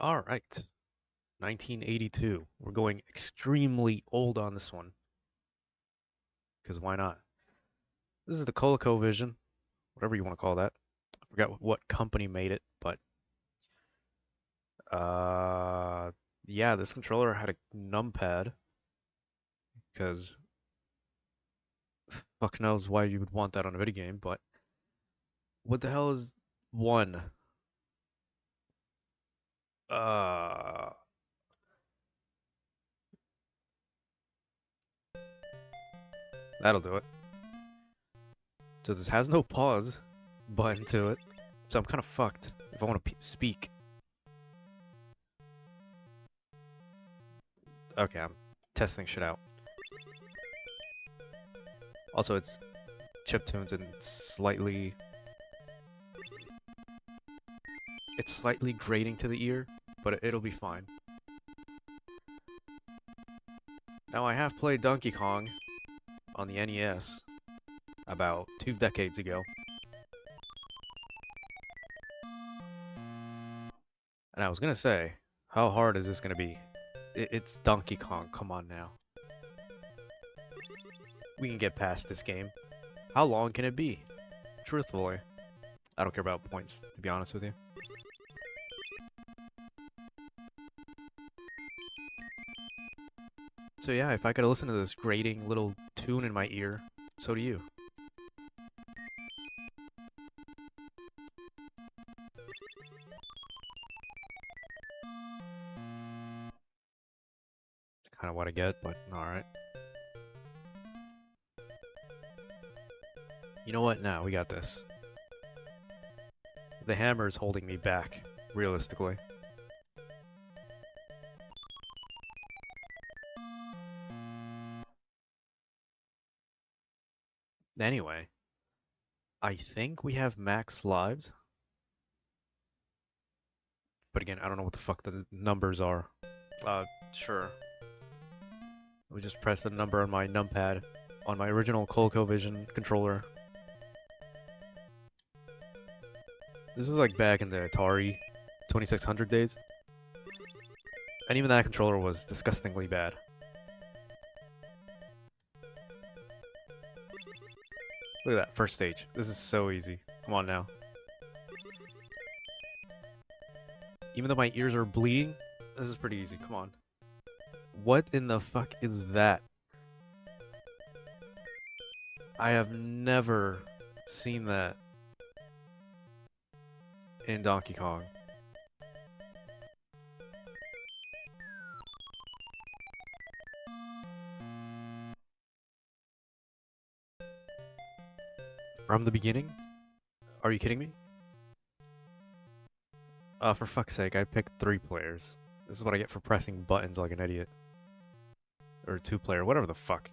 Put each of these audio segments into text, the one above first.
All right, 1982. We're going extremely old on this one, because why not? This is the ColecoVision, whatever you want to call that. I forgot what company made it, but uh, yeah, this controller had a numpad, because fuck knows why you would want that on a video game, but what the hell is one? Uh, that'll do it. So this has no pause button to it, so I'm kind of fucked if I want to speak. Okay, I'm testing shit out. Also, it's chiptunes and it's slightly grating to the ear, but it'll be fine. Now, I have played Donkey Kong on the NES about 2 decades ago. And I was gonna say, how hard is this gonna be? It's Donkey Kong, come on now. We can get past this game. How long can it be? Truthfully, I don't care about points, to be honest with you. So yeah, if I could listen to this grating little tune in my ear, so do you. It's kind of what I get, but alright. You know what? Now we got this. The hammer is holding me back, realistically. Anyway, I think we have max lives. But again, I don't know what the fuck the numbers are. Sure. Let me just press a number on my numpad on my original ColecoVision controller. This is like back in the Atari 2600 days. And even that controller was disgustingly bad. Look at that, first stage. This is so easy. Come on now. Even though my ears are bleeding, this is pretty easy. Come on. What in the fuck is that? I have never seen that in Donkey Kong. From the beginning? Are you kidding me? For fuck's sake, I picked 3 players. This is what I get for pressing buttons like an idiot. Or 2-player, whatever the fuck.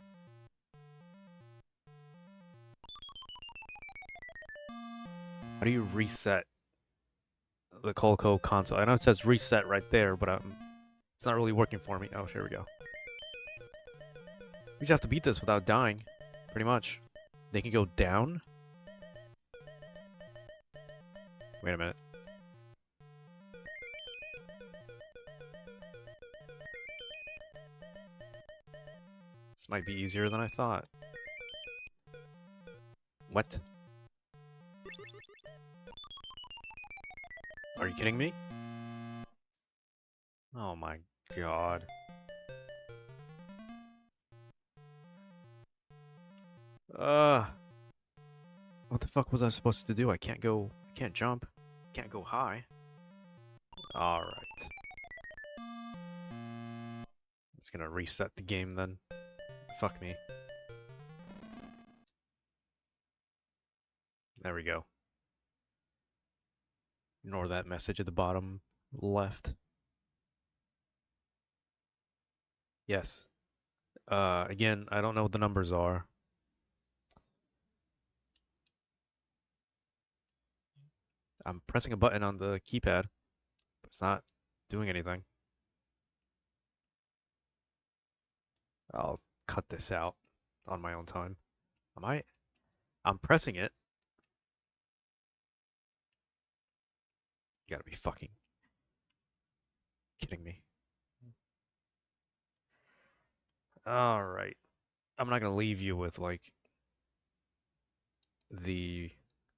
How do you reset the Coleco console? I know it says reset right there, but it's not really working for me. Oh, here we go. We just have to beat this without dying, pretty much. They can go down? Wait a minute. This might be easier than I thought. What? Are you kidding me? Oh my god. What the fuck was I supposed to do? I can't jump. Can't go high. Alright. I'm just gonna reset the game then. Fuck me. There we go. Ignore that message at the bottom left. Yes. Again, I don't know what the numbers are. I'm pressing a button on the keypad, but it's not doing anything. I'll cut this out on my own time. I'm pressing it. You gotta be fucking. kidding me? Alright. I'm not gonna leave you with, like, the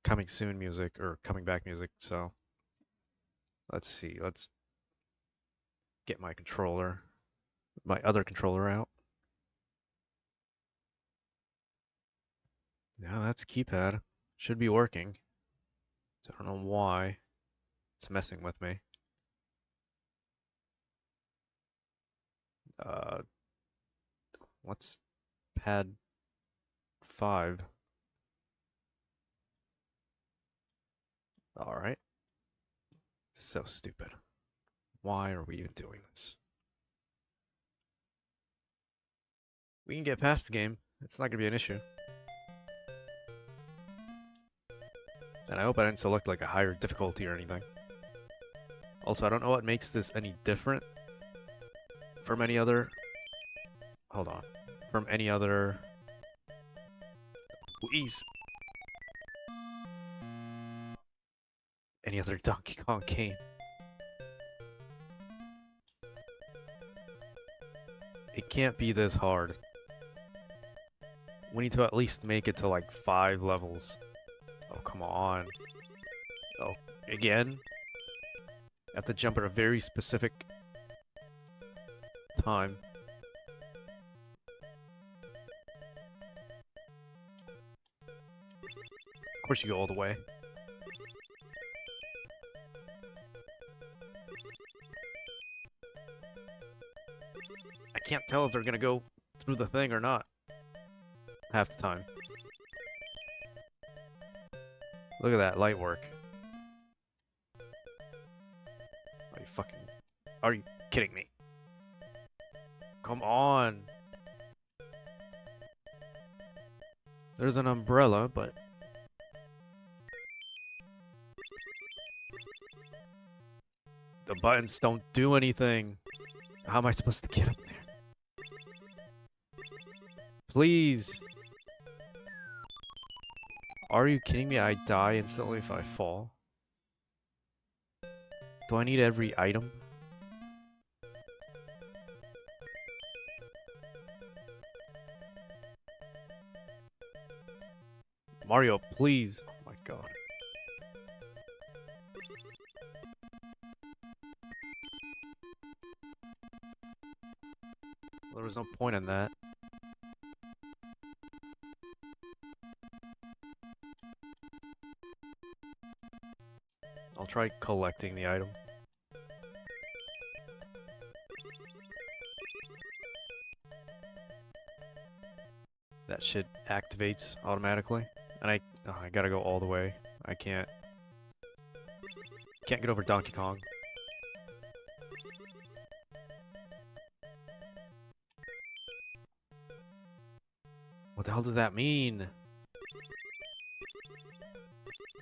coming soon music, or coming back music, so... Let's see, let's get my other controller out. Now that's keypad. Should be working. I don't know why it's messing with me. What's pad 5? Alright. So stupid. Why are we even doing this? We can get past the game. It's not gonna be an issue. And I hope I didn't select like a higher difficulty or anything. Also, I don't know what makes this any different from any other... Hold on. From any other... Please! Any other Donkey Kong game. It can't be this hard. We need to at least make it to like 5 levels. Oh, come on. Oh, again? I have to jump at a very specific time. Of course you go all the way. I can't tell if they're gonna go through the thing or not. Half the time. Look at that light work. Are you kidding me? Come on. There's an umbrella, but... The buttons don't do anything. How am I supposed to get up there? Please. Are you kidding me? I die instantly if I fall. Do I need every item? Mario, please. Oh my god. There was no point in that. I'll try collecting the item. That shit activates automatically. And I gotta go all the way. I can't get over Donkey Kong. What the hell does that mean?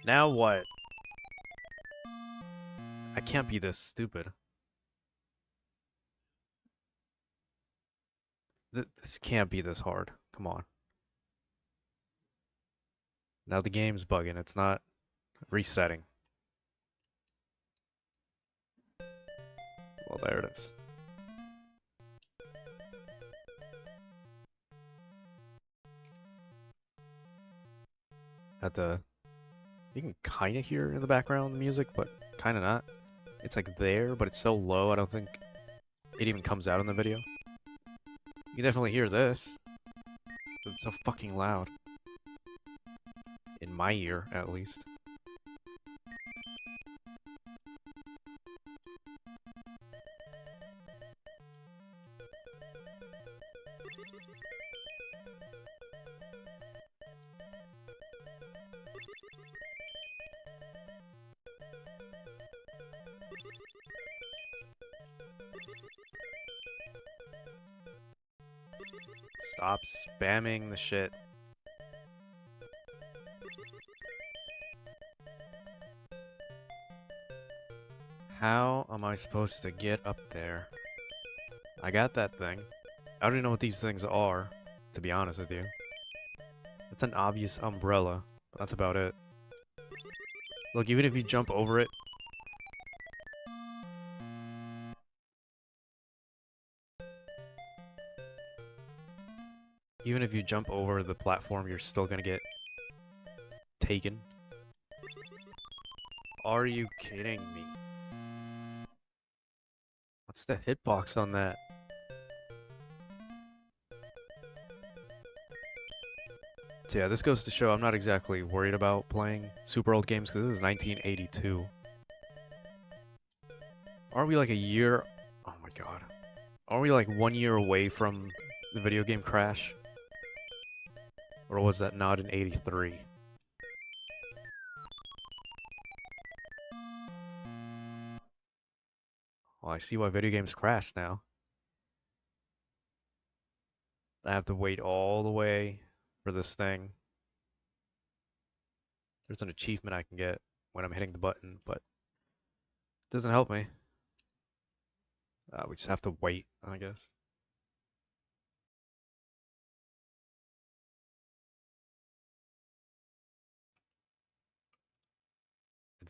Now what? I can't be this stupid. This can't be this hard. Come on. Now the game's bugging. It's not resetting. Well, there it is. You can kind of hear in the background the music, but kind of not. It's like there, but it's so low, I don't think it even comes out in the video. You can definitely hear this. But it's so fucking loud. In my ear, at least. Stop spamming the shit. How am I supposed to get up there? I got that thing. I don't even know what these things are, to be honest with you. It's an obvious umbrella, but that's about it. Look, even if you jump over it, Even if you jump over the platform, you're still gonna get taken. Are you kidding me? What's the hitbox on that? So yeah, this goes to show I'm not exactly worried about playing super old games because this is 1982. Aren't we like a year? Oh my god. Aren't we like 1 year away from the video game crash? Or was that not in 83? Well, I see why video games crash now. I have to wait all the way for this thing. There's an achievement I can get when I'm hitting the button, but it doesn't help me. We just have to wait, I guess.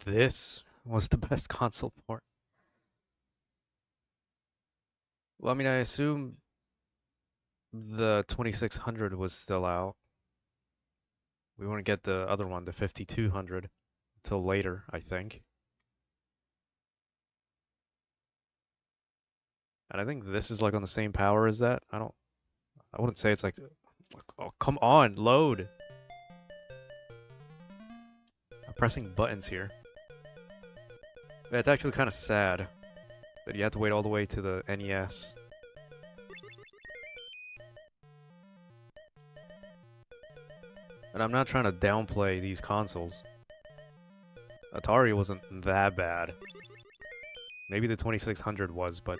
This was the best console port. Well, I mean, I assume the 2600 was still out. We wouldn't get the other one, the 5200, until later, I think. And I think this is like on the same power as that. I wouldn't say it's like, oh, come on, load. I'm pressing buttons here. Yeah, it's actually kind of sad that you have to wait all the way to the NES. And I'm not trying to downplay these consoles. Atari wasn't that bad. Maybe the 2600 was, but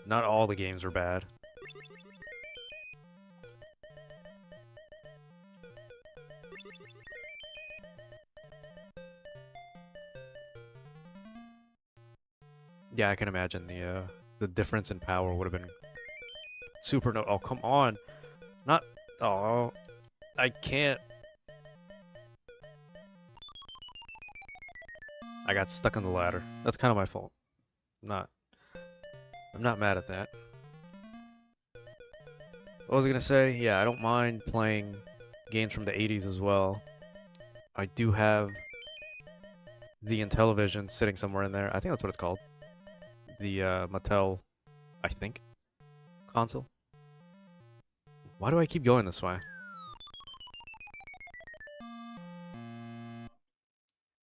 not all the games were bad. Yeah, I can imagine the difference in power would have been super no. Oh, come on. Not. Oh, I can't. I got stuck on the ladder. That's kind of my fault. I'm not mad at that. What was I gonna say? Yeah, I don't mind playing games from the 80s as well. I do have the Intellivision sitting somewhere in there. I think that's what it's called. The Mattel, I think, console. Why do I keep going this way?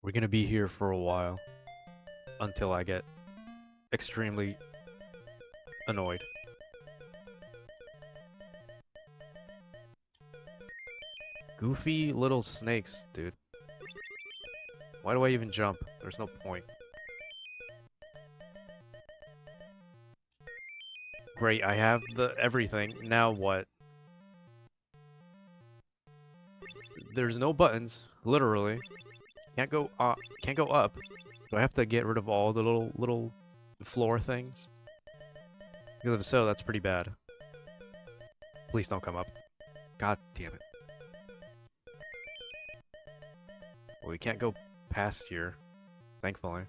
We're gonna be here for a while until I get extremely annoyed. Goofy little snakes, dude. Why do I even jump? There's no point. Great, I have the everything. Now what? There's no buttons, literally. Can't go up. Do I have to get rid of all the little floor things? Because if so, that's pretty bad. Please don't come up. God damn it. Well, we can't go past here, thankfully.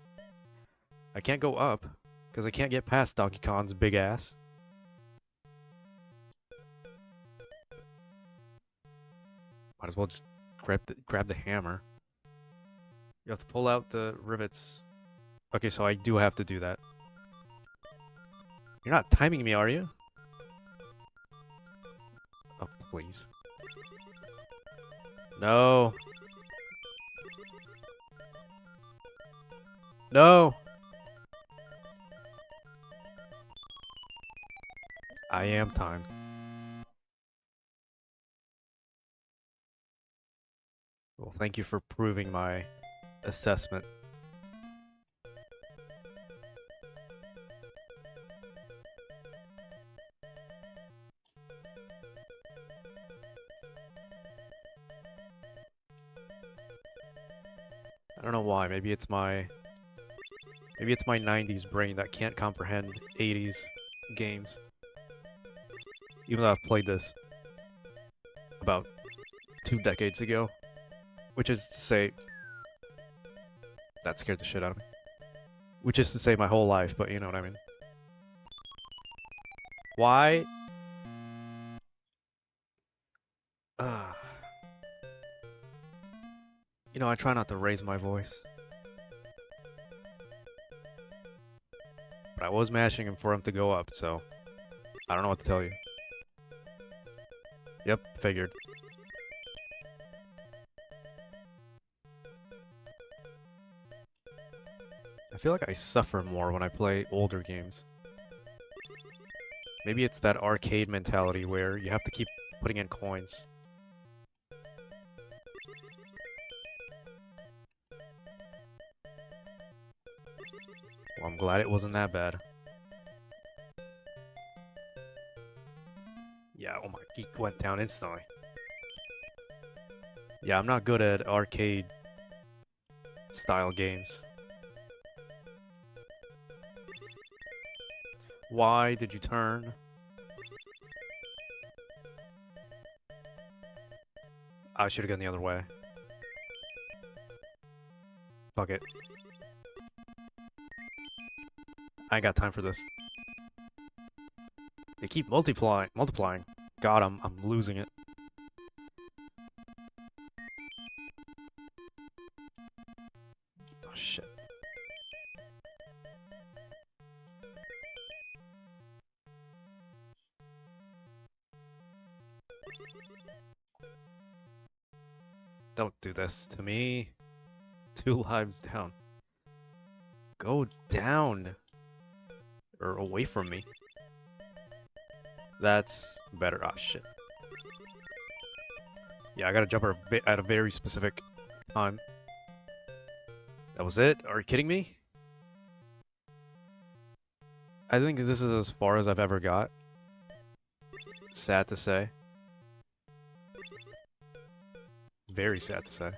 I can't go up, because I can't get past Donkey Kong's big ass. Might as well just grab the hammer. You have to pull out the rivets. Okay, so I do have to do that. You're not timing me, are you? Oh, please. No. No! I am timed. Well, thank you for proving my assessment. I don't know why. Maybe it's my 90s brain that can't comprehend 80s games. Even though I've played this about 2 decades ago. Which is to say... That scared the shit out of me. Which is to say my whole life, but you know what I mean. Why? You know, I try not to raise my voice. But I was mashing him for him to go up, so I don't know what to tell you. Yep, figured. I feel like I suffer more when I play older games. Maybe it's that arcade mentality where you have to keep putting in coins. Well, I'm glad it wasn't that bad. Yeah, oh my, geek went down instantly. Yeah, I'm not good at arcade style games. Why did you turn? I should have gone the other way. Fuck it. I ain't got time for this. They keep multiplying. God, I'm losing it. Oh shit. Don't do this to me. 2 lives down. Go down. Or away from me. That's better. Ah, shit. Yeah, I gotta jump at a very specific time. That was it? Are you kidding me? I think this is as far as I've ever got. Sad to say. Very sad to say.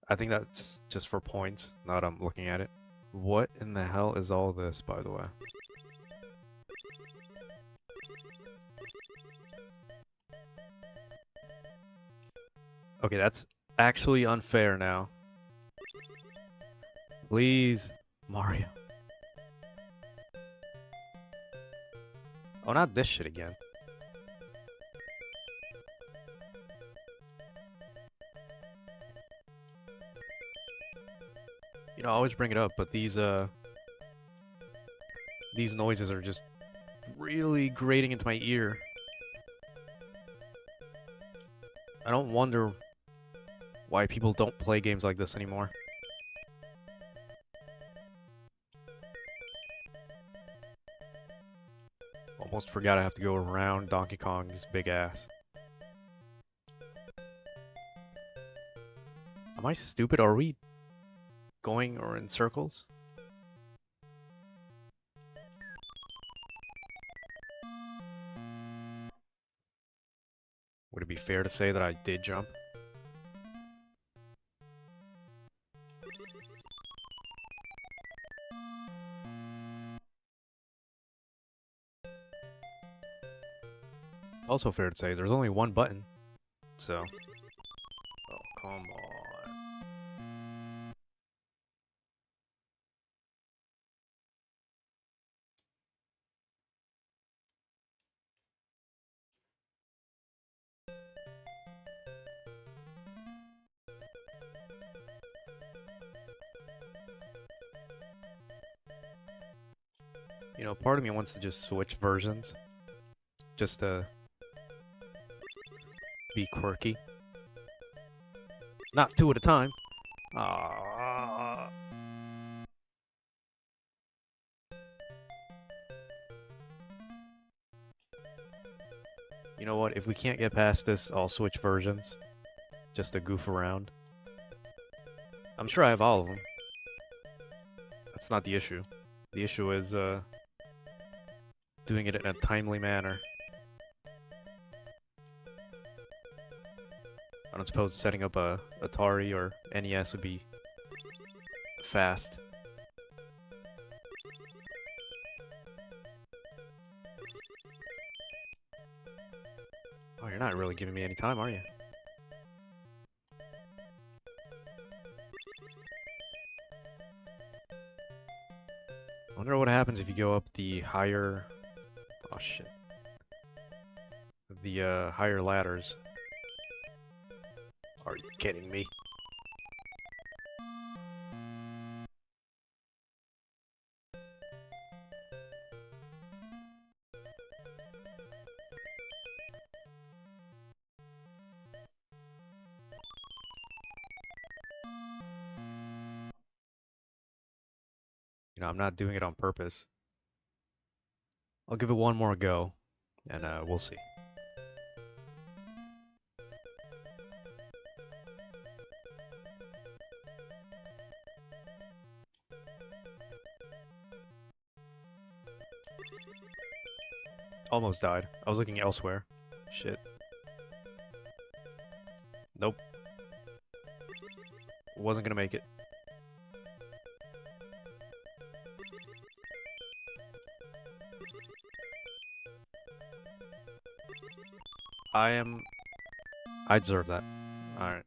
I think that's just for points, not looking at it. What in the hell is all this, by the way? Okay, that's actually unfair now. Please, Mario. Oh, not this shit again. You know, I always bring it up, but these noises are just really grating into my ear. I don't wonder why people don't play games like this anymore. Almost forgot I have to go around Donkey Kong's big ass. Am I stupid? Are we going or in circles? Would it be fair to say that I did jump? It's also fair to say there's only one button, so... Oh, come on. You know, part of me wants to just switch versions. Just to be quirky. Not 2 at a time. You know what? If we can't get past this, I'll switch versions. Just to goof around. I'm sure I have all of them. That's not the issue. The issue is, doing it in a timely manner. I don't suppose setting up a Atari or NES would be fast. Oh, you're not really giving me any time, are you? I wonder what happens if you go up the higher... Oh shit. The higher ladders. Are you kidding me? You know, I'm not doing it on purpose. I'll give it one more go, and we'll see. Almost died. I was looking elsewhere. Shit. Nope. Wasn't gonna make it. I deserve that. Alright.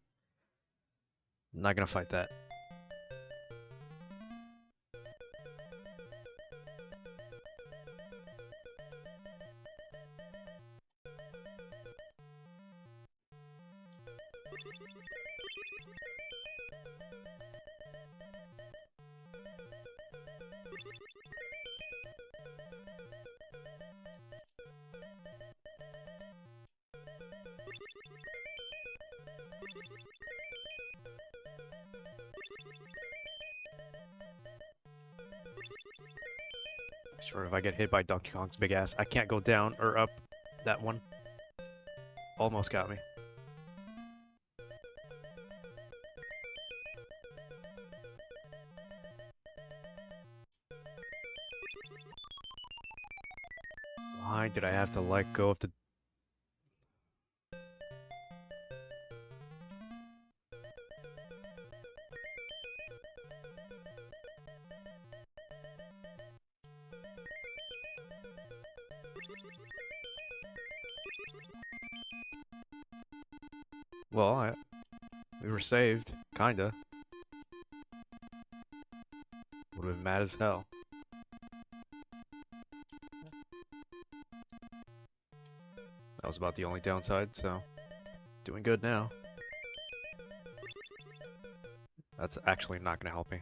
Not gonna fight that. Sure, if I get hit by Donkey Kong's big ass, I can't go down or up that one. Almost got me. Why did I have to let go of the... Well, we were saved, kinda. Would've been mad as hell. That was about the only downside, so... Doing good now. That's actually not gonna help me.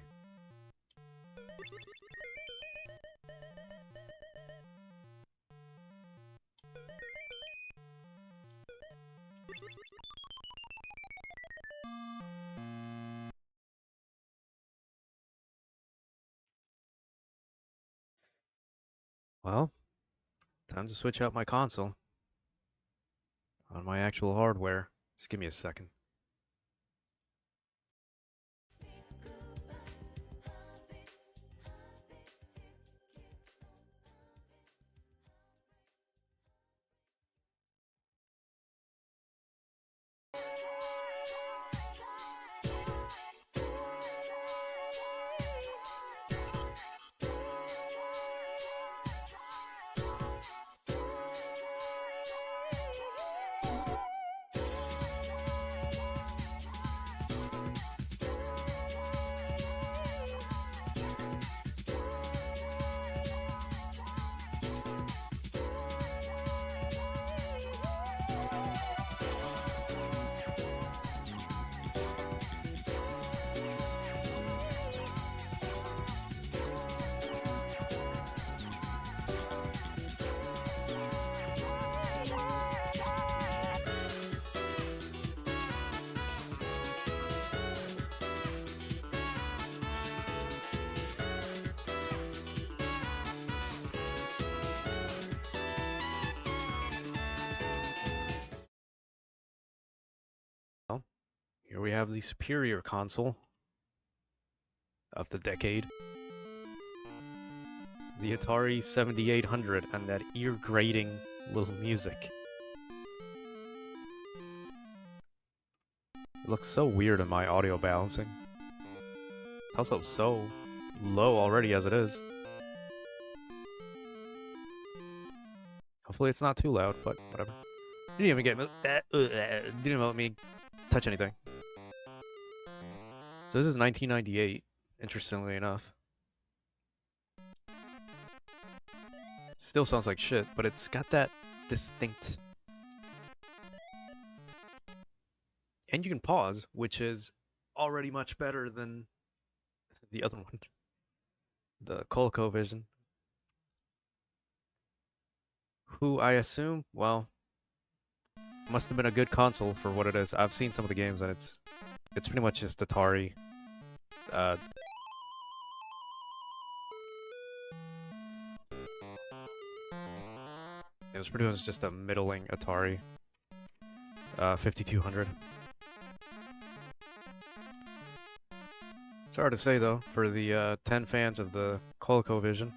Well, time to switch out my console. On my actual hardware. Just give me a second. Well, here we have the superior console of the decade. The Atari 7800 and that ear-grating little music. It looks so weird in my audio balancing. It's also so low already as it is. Hopefully it's not too loud, but whatever. Didn't even get me. Didn't even let me touch anything. So this is 1998, interestingly enough. Still sounds like shit, but it's got that distinct. And you can pause, which is already much better than the other one. The ColecoVision. Who I assume, well, must have been a good console for what it is. I've seen some of the games and it's pretty much just Atari. Yeah, Super Duo is just a middling Atari. 5200. It's hard to say though, for the 10 fans of the ColecoVision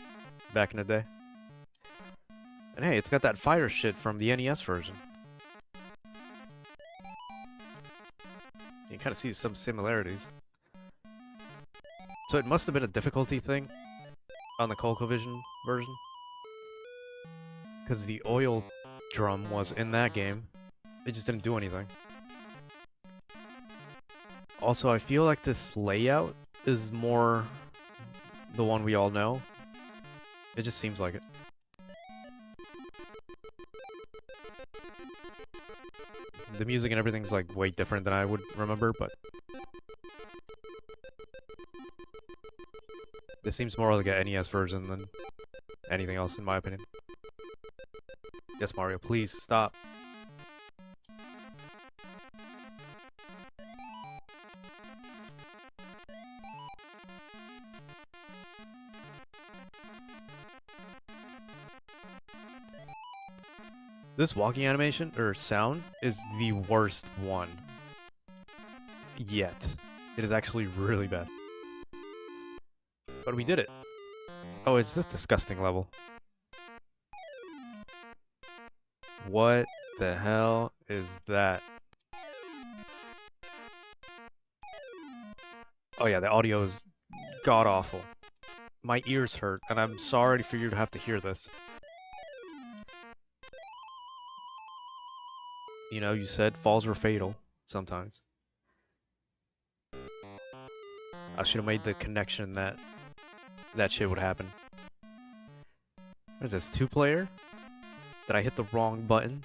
back in the day. And hey, it's got that fire shit from the NES version. You can kind of see some similarities. So it must have been a difficulty thing on the ColecoVision version. Because the oil drum was in that game. It just didn't do anything. Also, I feel like this layout is more the one we all know. It just seems like it. The music and everything's like way different than I would remember, but this seems more like a NES version than anything else in my opinion. Yes, Mario, please stop. This walking animation, or sound, is the worst one yet. It is actually really bad. But we did it. Oh, it's this disgusting level. What the hell is that? Oh yeah, the audio is god-awful. My ears hurt, and I'm sorry for you to have to hear this. You know, you said falls were fatal sometimes. I should have made the connection that that shit would happen. What is this, 2-player? Did I hit the wrong button?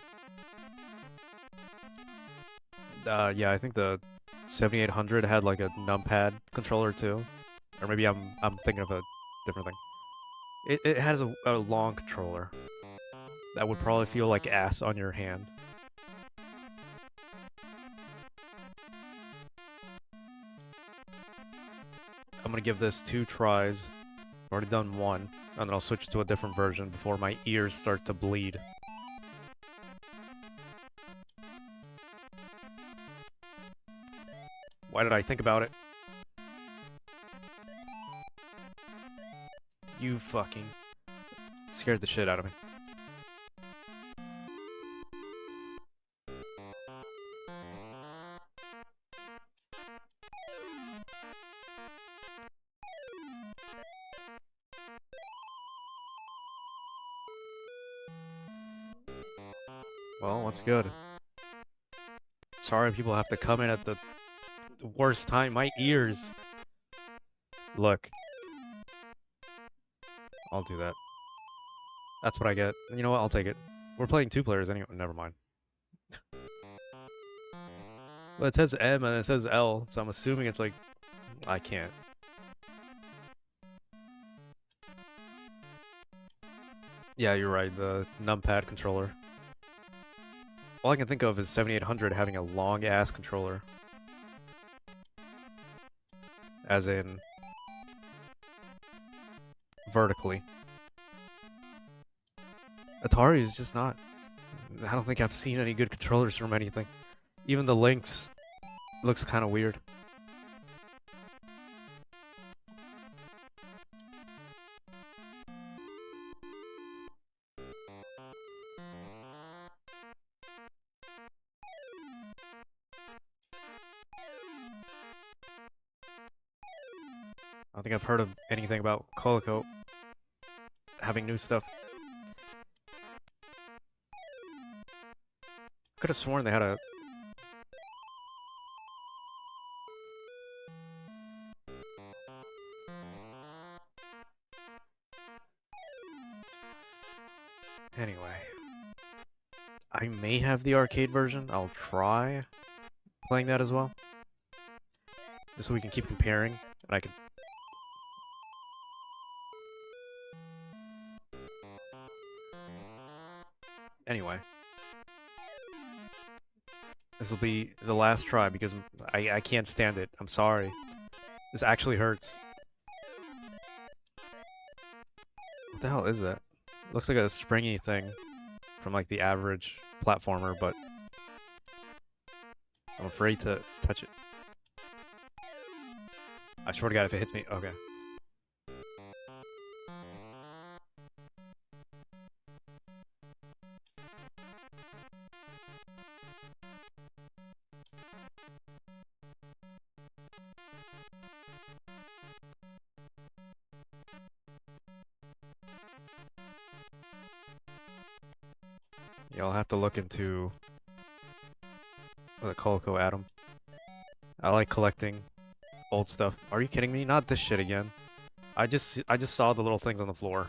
Yeah, I think the 7800 had like a numpad controller too. Or maybe I'm thinking of a different thing. It has a long controller. That would probably feel like ass on your hand. I'm gonna give this 2 tries. I've already done 1, and then I'll switch to a different version before my ears start to bleed. Why did I think about it? You fucking scared the shit out of me. Well, what's good? Sorry people have to come in at the worst time. My ears. Look. I'll do that. That's what I get. You know what? I'll take it. We're playing 2 players anyway. Never mind. Well, it says M and it says L, so I'm assuming it's like... I can't. Yeah, you're right. The numpad controller. All I can think of is 7800 having a long-ass controller. As in... vertically. Atari is just not... I don't think I've seen any good controllers from anything. Even the Lynx looks kind of weird. I don't think I've heard of anything about Coleco having new stuff. Could have sworn they had a... Anyway. I may have the arcade version. I'll try playing that as well. Just so we can keep comparing, and I can... Anyway. This will be the last try because I can't stand it. I'm sorry. This actually hurts. What the hell is that? Looks like a springy thing. from like the average platformer, but I'm afraid to touch it. I swear to God, if it hits me, okay. Yeah, I'll have to look into the Colico Atom. I like collecting old stuff. Are you kidding me? Not this shit again. I just saw the little things on the floor.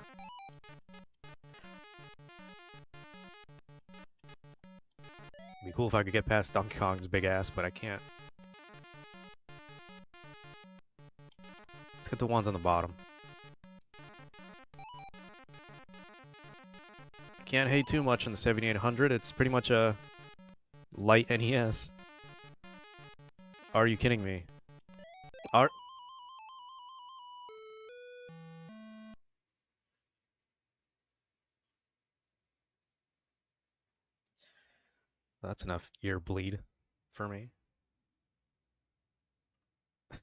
It'd be cool if I could get past Donkey Kong's big ass, but I can't. Let's get the ones on the bottom. Can't hate too much on the 7800. It's pretty much a light NES. Are you kidding me? That's enough ear bleed for me. I'm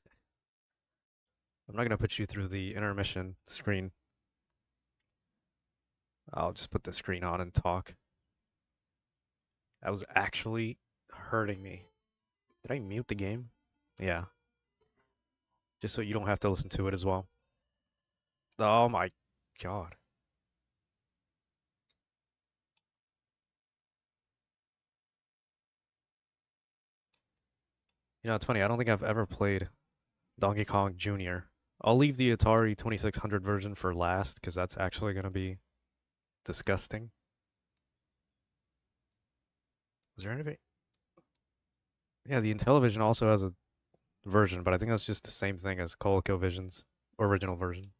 not gonna put you through the intermission screen. I'll just put the screen on and talk. That was actually hurting me. Did I mute the game? Yeah. Just so you don't have to listen to it as well. Oh my god. You know, it's funny, I don't think I've ever played Donkey Kong Jr. I'll leave the Atari 2600 version for last, because that's actually gonna be disgusting. Was there anything? Yeah, the Intellivision also has a version, but I think that's just the same thing as ColecoVision's original version.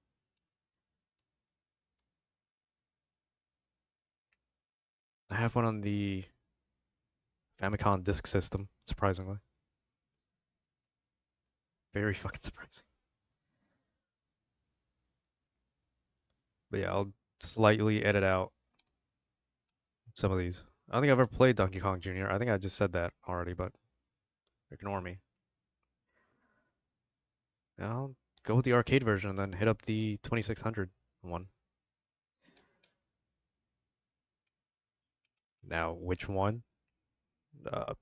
I have one on the Famicom Disk System, surprisingly. Very fucking surprising. But yeah, I'll slightly edit out some of these. I don't think I've ever played Donkey Kong Jr. I think I just said that already, but ignore me. I'll go with the arcade version and then hit up the 2600 one. Now, which one? Uh,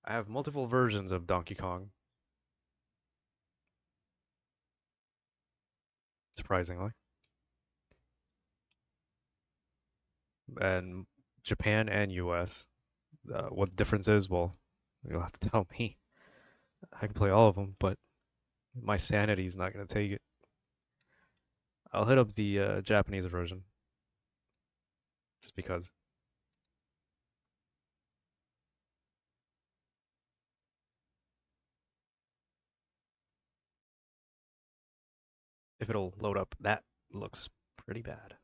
I have multiple versions of Donkey Kong, surprisingly. And Japan and US. What the difference is, well, you'll have to tell me. I can play all of them, but my sanity's not going to take it. I'll hit up the Japanese version, just because. If it'll load up, that looks pretty bad.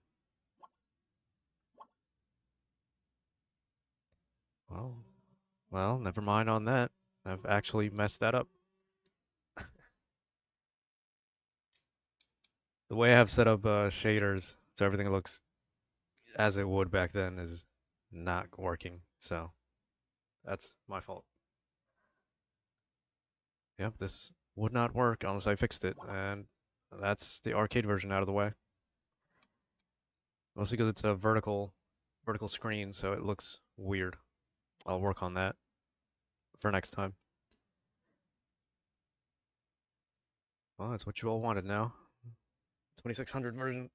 Well, well, never mind on that. I've actually messed that up. The way I have set up shaders so everything looks as it would back then is not working. So that's my fault. Yep, this would not work unless I fixed it, and that's the arcade version out of the way. Mostly because it's a vertical screen, so it looks weird. I'll work on that for next time. Well, that's what you all wanted now. 2600 version.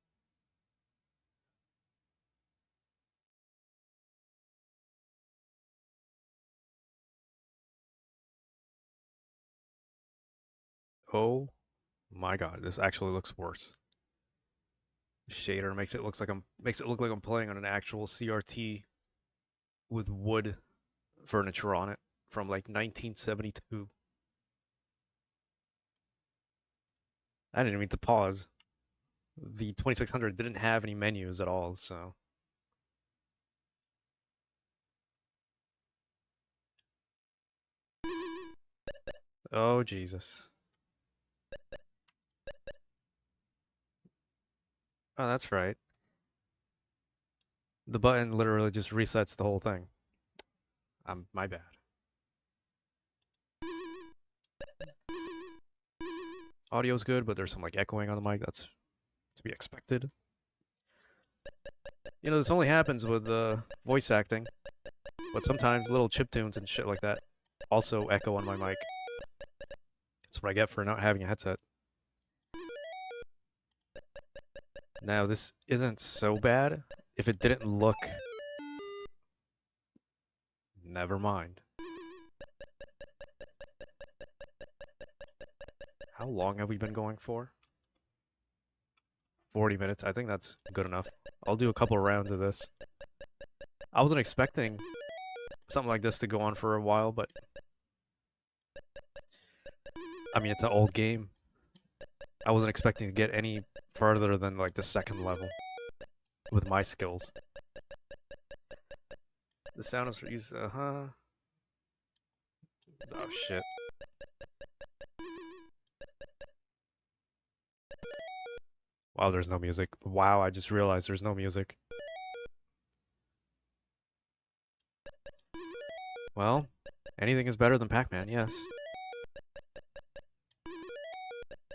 Oh my god, this actually looks worse. The shader makes it look like I'm playing on an actual CRT with wood furniture on it from like 1972. I didn't mean to pause. The 2600 didn't have any menus at all, so. Oh, Jesus. Oh, that's right. The button literally just resets the whole thing. My bad. Audio's good, but there's some like echoing on the mic. That's to be expected. You know, this only happens with voice acting, but sometimes little chiptunes and shit like that also echo on my mic. That's what I get for not having a headset. Now, this isn't so bad. If it didn't look... Never mind. How long have we been going for? 40 minutes. I think that's good enough. I'll do a couple rounds of this. I wasn't expecting something like this to go on for a while, but... I mean, it's an old game. I wasn't expecting to get any further than, like, the second level. With my skills. The sound is used, Oh, shit. Wow, there's no music. Wow, I just realized there's no music. Well, anything is better than Pac-Man, yes.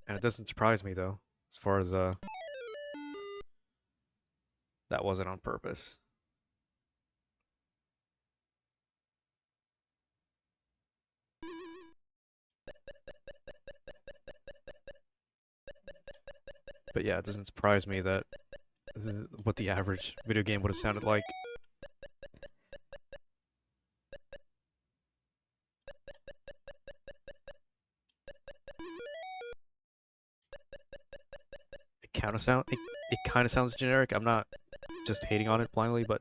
And it doesn't surprise me, though, as far as, that wasn't on purpose. But yeah, it doesn't surprise me that this is what the average video game would have sounded like. It kind of sounds generic. I'm not just hating on it blindly, but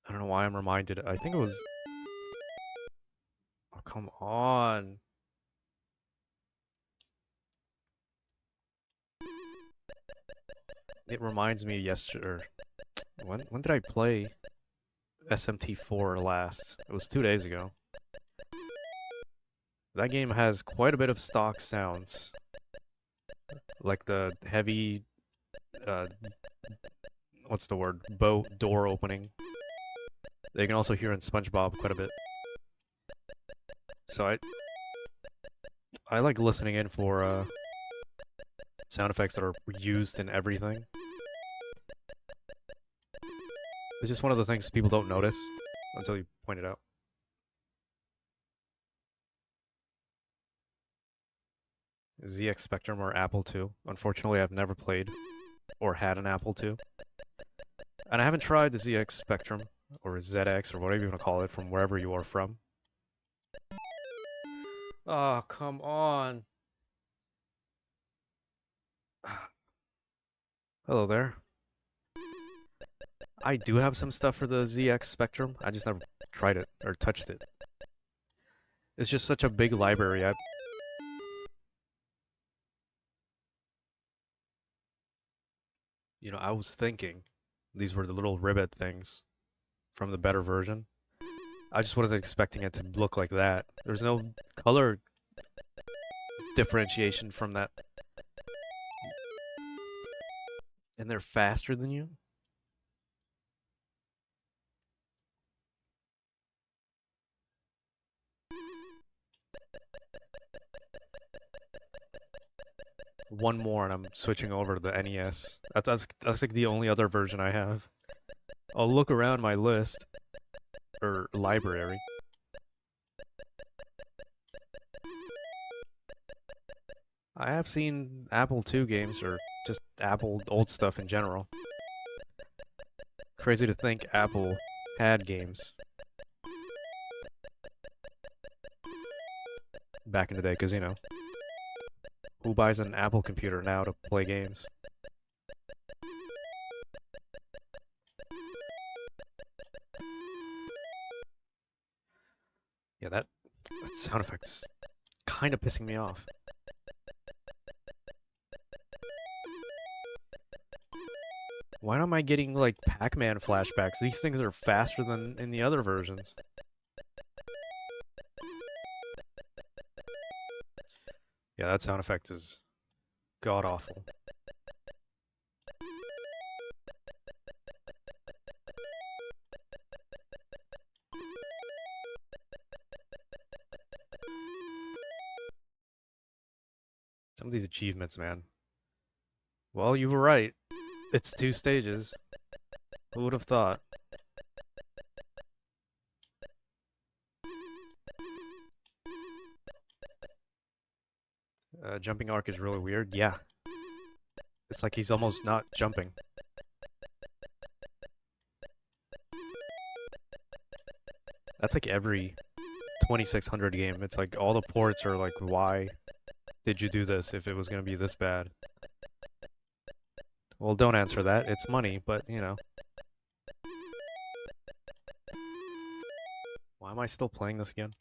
I don't know why I'm reminded. I think it was... Oh, come on. It reminds me yesterday. When did I play SMT4 last? It was 2 days ago. That game has quite a bit of stock sounds. Like the heavy, what's the word? Boat door opening. They can also hear in SpongeBob quite a bit. So I like listening in for sound effects that are used in everything. It's just one of those things people don't notice until you point it out. ZX Spectrum or Apple II. Unfortunately, I've never played or had an Apple II. And I haven't tried the ZX Spectrum or ZX or whatever you want to call it from wherever you are from. Oh, come on. Hello there. I do have some stuff for the ZX Spectrum. I just never tried it or touched it. It's just such a big library. You know, I was thinking these were the little ribbit things from the better version. I just wasn't expecting it to look like that. There's no color differentiation from that. And they're faster than you? One more and I'm switching over to the NES. That's like the only other version I have. I'll look around my list, or library. I have seen Apple II games, or just Apple old stuff in general. Crazy to think Apple had games back in the day, because, you know, who buys an Apple computer now to play games? Yeah, that sound effect's kind of pissing me off. Why am I getting, like, Pac-Man flashbacks? These things are faster than in the other versions. Yeah, that sound effect is god-awful. Some of these achievements, man. Well, you were right. It's 2 stages. Who would have thought? Jumping arc is really weird. Yeah. It's like he's almost not jumping. That's like every 2600 game. It's like all the ports are like, why did you do this if it was going to be this bad? Well, don't answer that. It's money, but you know. Why am I still playing this again?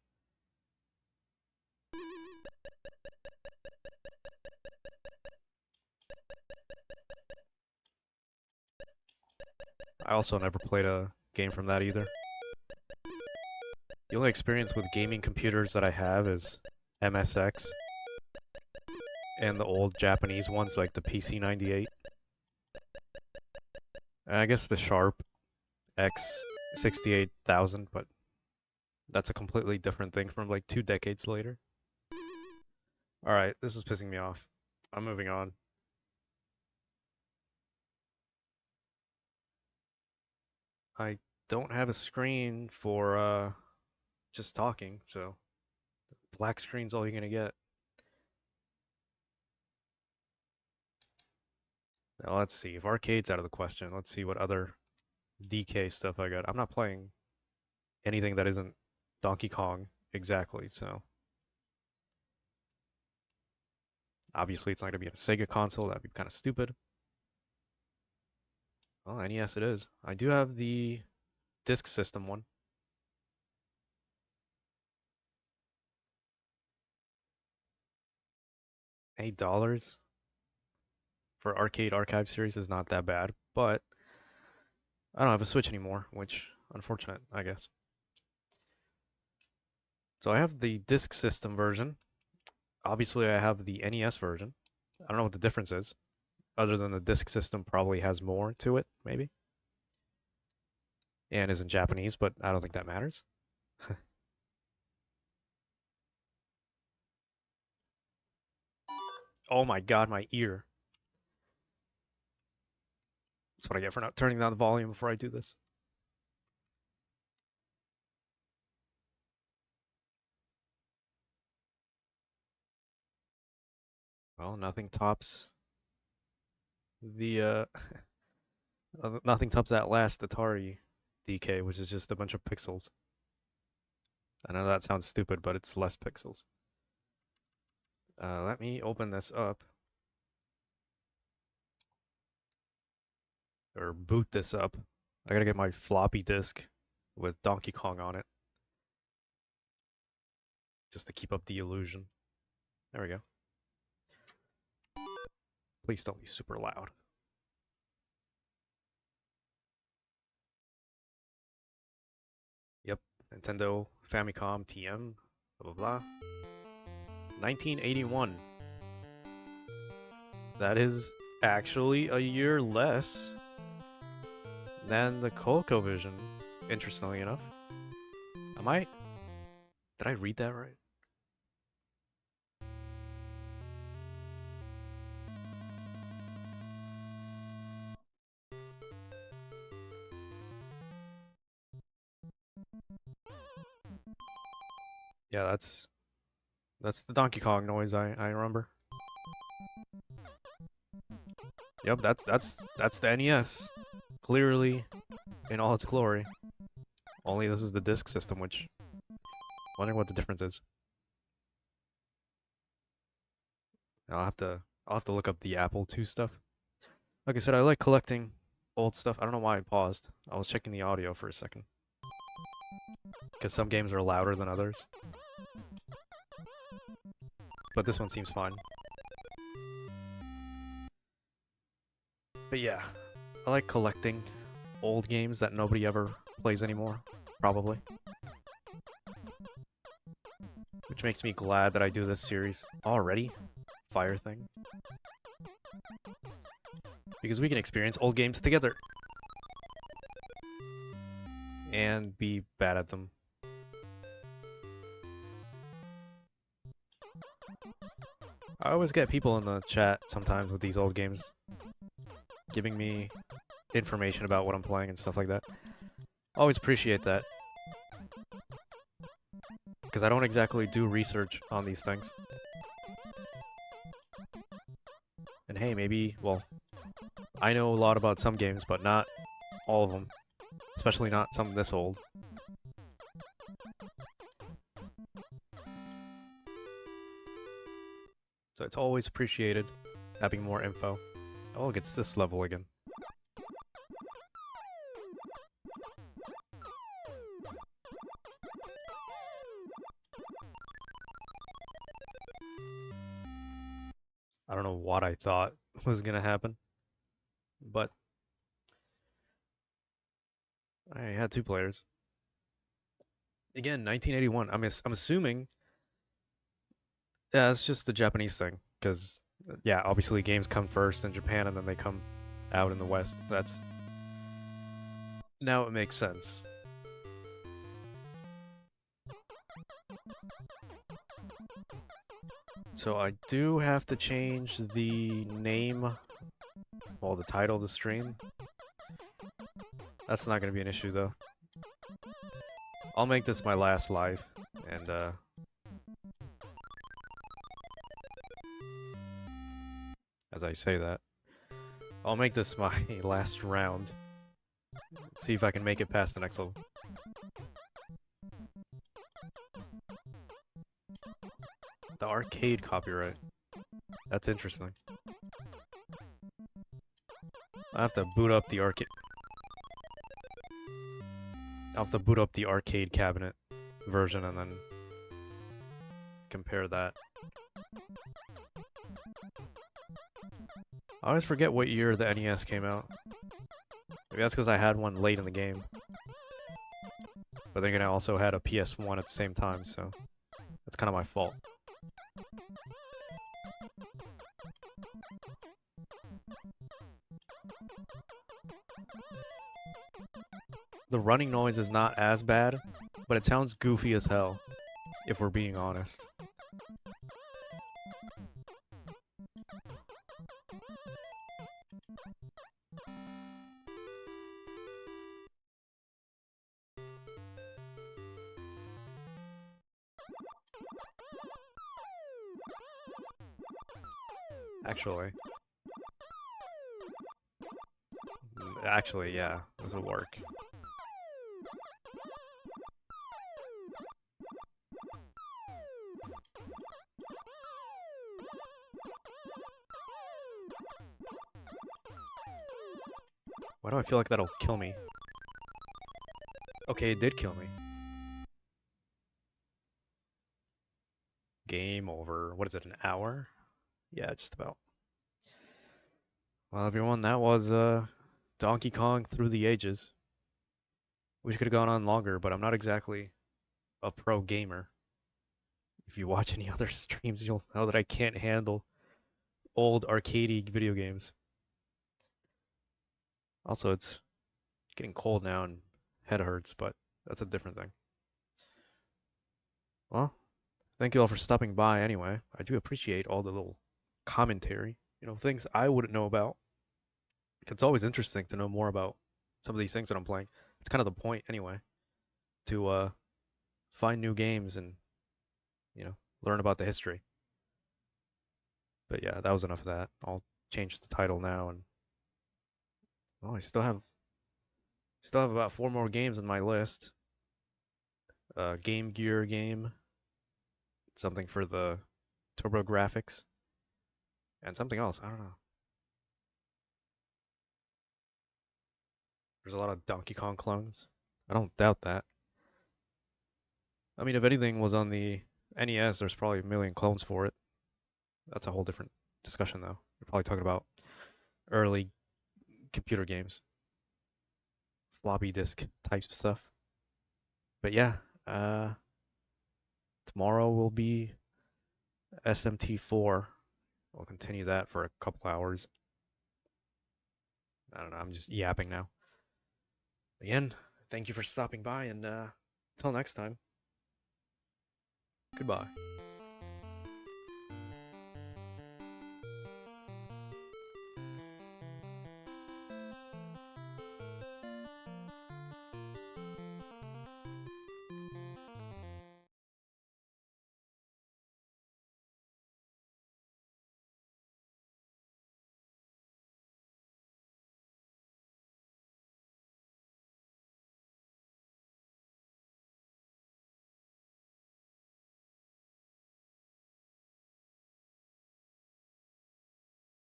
I also never played a game from that either. The only experience with gaming computers that I have is MSX and the old Japanese ones like the PC-98. And I guess the Sharp X68000, but that's a completely different thing from like 2 decades later. Alright, this is pissing me off. I'm moving on. I don't have a screen for just talking, so black screen's all you're gonna get. Now let's see, if arcade's out of the question, let's see what other DK stuff I got. I'm not playing anything that isn't Donkey Kong exactly, so obviously it's not gonna be a Sega console, that'd be kind of stupid. Well, NES it is. I do have the disk system one. $8 for Arcade Archive series is not that bad, but I don't have a Switch anymore, which unfortunate, I guess. So I have the disk system version. Obviously, I have the NES version. I don't know what the difference is, other than the disk system probably has more to it, maybe. And is in Japanese, but I don't think that matters. Oh my god, my ear. That's what I get for not turning down the volume before I do this. Well, nothing tops the nothing tops that last Atari DK, which is just a bunch of pixels. I know that sounds stupid, but it's less pixels. Let me open this up. Or boot this up. I gotta get my floppy disk with Donkey Kong on it. Just to keep up the illusion. There we go. Please don't be super loud. Yep, Nintendo Famicom TM, blah blah blah. 1981. That is actually a year less than the ColecoVision, interestingly enough. Did I read that right? Yeah, that's the Donkey Kong noise I remember. Yep, that's the NES. Clearly in all its glory. Only this is the disk system, which wondering what the difference is. I'll have to look up the Apple II stuff. Like I said, I like collecting old stuff. I don't know why I paused. I was checking the audio for a second. Because some games are louder than others. But this one seems fine. But yeah, I like collecting old games that nobody ever plays anymore, probably. Which makes me glad that I do this series already. fire thing. Because we can experience old games together. And be bad at them. I always get people in the chat sometimes with these old games giving me information about what I'm playing and stuff like that. Always appreciate that. Because I don't exactly do research on these things. And hey, maybe, well, I know a lot about some games, but not all of them. Especially not some this old. So it's always appreciated having more info. Oh, look, it's this level again. I don't know what I thought was gonna happen, but I had 2 players. Again, 1981. I'm assuming, yeah, it's just the Japanese thing, because yeah, obviously games come first in Japan and then they come out in the West. That's now it makes sense. So I do have to change the name, well, the title of the stream. That's not going to be an issue, though. I'll make this my last live, and, as I say that, I'll make this my last round. See if I can make it past the next level. The arcade copyright. That's interesting. I have to boot up the arcade. I'll have to boot up the arcade cabinet version and then compare that. I always forget what year the NES came out. Maybe that's because I had one late in the game. But then again, I also had a PS1 at the same time, so that's kind of my fault. The running noise is not as bad, but it sounds goofy as hell, if we're being honest. Actually, yeah, this will work. Why do I feel like that'll kill me? Okay, it did kill me. Game over. What is it, an hour? Yeah, just about. Well, everyone, that was Donkey Kong Through the Ages. Wish could have gone on longer, but I'm not exactly a pro gamer. If you watch any other streams, you'll know that I can't handle old arcadey video games. Also, it's getting cold now and head hurts, but that's a different thing. Well, thank you all for stopping by anyway. I do appreciate all the little commentary, you know, things I wouldn't know about. It's always interesting to know more about some of these things that I'm playing. It's kind of the point anyway, to find new games and, you know, learn about the history. But yeah, that was enough of that. I'll change the title now, and oh, I still have about 4 more games on my list. Game Gear game, something for the TurboGrafx, and something else. I don't know. There's a lot of Donkey Kong clones. I don't doubt that. I mean, if anything was on the NES, there's probably a million clones for it. That's a whole different discussion, though. We're probably talking about early computer games, floppy disk type stuff. But yeah, tomorrow will be SMT4, We'll continue that for a couple hours. I don't know, I'm just yapping now. Again, thank you for stopping by, and till next time, goodbye.